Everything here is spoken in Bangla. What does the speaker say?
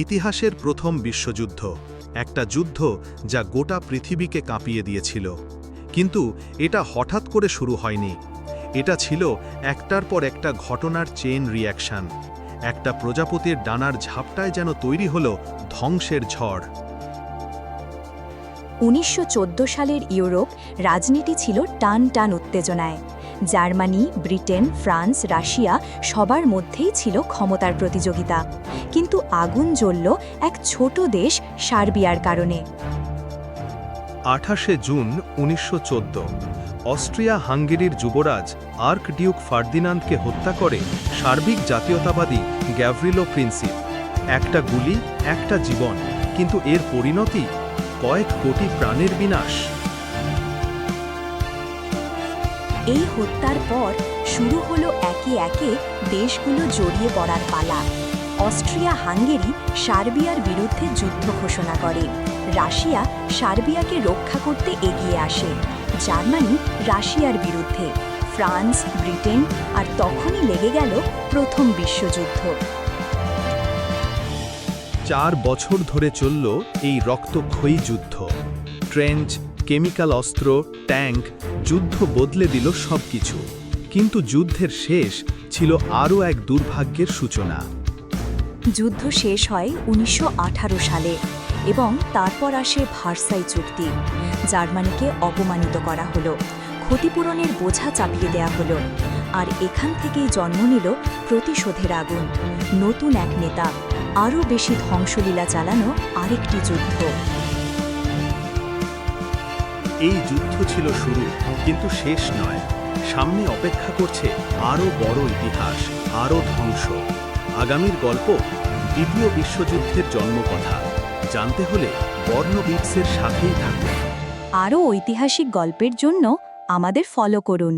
ইতিহাসের প্রথম বিশ্বযুদ্ধ, একটা যুদ্ধ যা গোটা পৃথিবীকে কাঁপিয়ে দিয়েছিল। কিন্তু এটা হঠাৎ করে শুরু হয়নি। এটা ছিল একটার পর একটা ঘটনার চেইন রিঅ্যাকশন। একটা প্রজাপতির ডানার ঝাপটায় যেন তৈরি হলো ধ্বংসের ঝড়। ১৯১৪ সালের ইউরোপ রাজনীতি ছিল টান টান উত্তেজনায়। জার্মানি, ব্রিটেন, ফ্রান্স, রাশিয়া সবার মধ্যেই ছিল ক্ষমতার প্রতিযোগিতা। কিন্তু আগুন জ্বলল এক ছোট দেশ সার্বিয়ার কারণে। ২৮ জুন ১৯১৪ অস্ট্রিয়া হাঙ্গেরির যুবরাজ আর্কডিউক ফার্দিনান্দকে হত্যা করে সার্বিক জাতীয়তাবাদী গ্যাভরিলো প্রিন্সিপ। একটা গুলি, একটা জীবন, কিন্তু এর পরিণতি কয়েক কোটি প্রাণের বিনাশ। এই হত্যার পর শুরু হলো একে একে দেশগুলো জড়িয়ে পড়ার পালা। অস্ট্রিয়া হাঙ্গেরি সার্বিয়ার বিরুদ্ধে যুদ্ধ ঘোষণা করে। রাশিয়া সার্বিয়াকে রক্ষা করতে এগিয়ে আসে। জার্মানি রাশিয়ার বিরুদ্ধে, ফ্রান্স, ব্রিটেন, আর তখনই লেগে গেল প্রথম বিশ্বযুদ্ধ। ৪ বছর ধরে চলল এই রক্তক্ষয়ী যুদ্ধ। ট্রেঞ্চ, কেমিক্যাল অস্ত্র, ট্যাঙ্ক, যুদ্ধ বদলে দিল সবকিছু। কিন্তু যুদ্ধের শেষ ছিল আরও এক দুর্ভাগ্যের সূচনা। যুদ্ধ শেষ হয় ১৯১৮ সালে এবং তারপর আসে ভার্সাই চুক্তি। জার্মানিকে অপমানিত করা হলো, ক্ষতিপূরণের বোঝা চাপিয়ে দেয়া হলো। আর এখান থেকেই জন্ম নিল প্রতিশোধের আগুন। নতুন এক নেতা, আরও বেশি ধ্বংসলীলা চালানো আরেকটি যুদ্ধ। এই যুদ্ধ ছিল শুরু, কিন্তু শেষ নয়। সামনে অপেক্ষা করছে আরও বড় ইতিহাস, আরও ধ্বংস। আগামীর গল্প দ্বিতীয় বিশ্বযুদ্ধের জন্মকথা। জানতে হলে বর্ণবিটসের সাথেই থাকুন। আরও ঐতিহাসিক গল্পের জন্য আমাদের ফলো করুন।